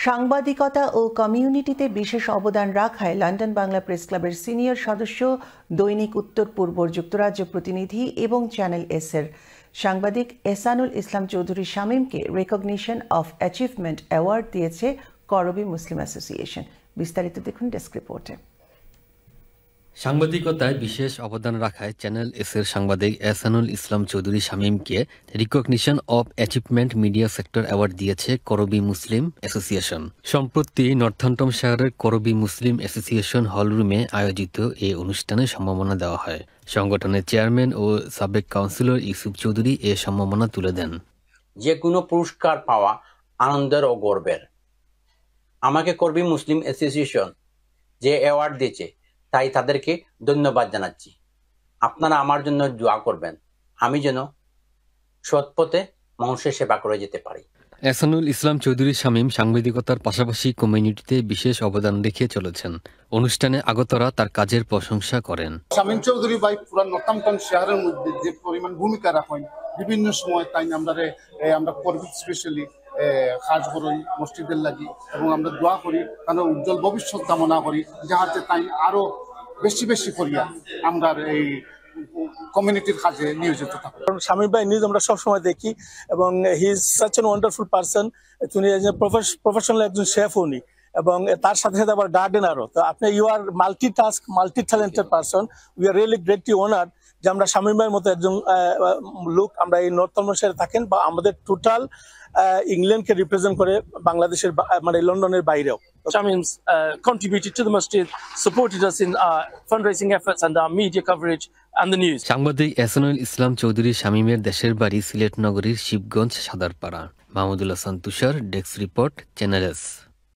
সাংবাদিকতা ও কমিউনিটিতে বিশেষ অবদান রাখায় লন্ডন বাংলা প্রেস ক্লাবের সিনিয়র সদস্য, দৈনিক উত্তর পূর্ব যুক্তরাজ্য প্রতিনিধি এবং চ্যানেল এস-এর সাংবাদিক এহসানুল ইসলাম চৌধুরী শামীমকে রেকগনিশন অফ অ্যাচিভমেন্ট অ্যাওয়ার্ড দিয়েছে করবী মুসলিম অ্যাসোসিয়েশন। বিস্তারিত দেখুন ডেস্ক রিপোর্টে। সাংবাদিকতায় বিশেষ অবদান রাখায় চ্যানেল এস-এর সাংবাদিক এহসানুল ইসলাম চৌধুরী শামীমকে recognition of achievement media sector award দিয়েছে করবী মুসলিম অ্যাসোসিয়েশন। সম্প্রতি নর্থাম্পটনশায়ারের করবী মুসলিম অ্যাসোসিয়েশন হলরুমে আয়োজিত এই অনুষ্ঠানে সম্মাননা দেওয়া হয়। সংগঠনের চেয়ারম্যান ও সাবেক কাউন্সিলর ইউসুফ চৌধুরী এ সম্মাননা তুলে দেন। যে কোনো পুরস্কার পাওয়া আনন্দের ও গর্বের। আমাকে করবী মুসলিম অ্যাসোসিয়েশন যে অ্যাওয়ার্ড দিয়েছে তাই তাদেরকে ধন্যবাদ জানাচ্ছি। আপনারা আমার জন্য দোয়া করবেন, আমি যেন সৎ পথে মানুষের সেবা করে যেতে পারি। এহসানুল ইসলাম চৌধুরী শামীম সাংবাদিকতার পাশাপাশি কমিউনিটিতে বিশেষ অবদান রেখে চলেছেন। অনুষ্ঠানে আগতরা তার কাজের প্রশংসা করেন। শামীম চৌধুরী ভাই পুরা নর্থাম্পটনশায়ারের মধ্যে যে পরিমাণ ভূমিকা রাখেন, বিভিন্ন সময় তাই আমরা করবী স্পেশালি কাজ করি মসজিদের লাগি, এবং আমরা দোয়া করি কারণ উজ্জ্বল ভবিষ্যৎ কামনা করি, যাহাতে তাই আরো বেশি বেশি করিয়া আমরা এই কমিউনিটির কাজে নিয়োজিত থাকি। শামীম ভাই নিউজ আমরা সবসময় দেখি এবং he is such an wonderful person. তিনি প্রফেশনাল একজন শেফ উনি, এবং তার সাথে সাথে আবার গার্ডেনারও। তো আপনি you are multi talented person. We are really greatly honoured যে আমরা শামীম ভাইয়ের মতো একজন লোক আমরা এই নর্থাম্পটনশায়ারে থাকেন, বা আমাদের টোটাল ইংল্যান্ডকে রিপ্রেজেন্ট করে বাংলাদেশের মানে লন্ডনের বাইরেও। Shamim's contributed to the masjid, supported us in our fundraising efforts and our media coverage and the news. সাংবাদিক এহসানুল ইসলাম চৌধুরী শামীমের দেশের বাড়ি সিলেট নগরীর শিবগঞ্জ সাদারপাড়া। মাহমুদুল হাসান তুষার, ডেস্ক রিপোর্ট, চ্যানেল এস।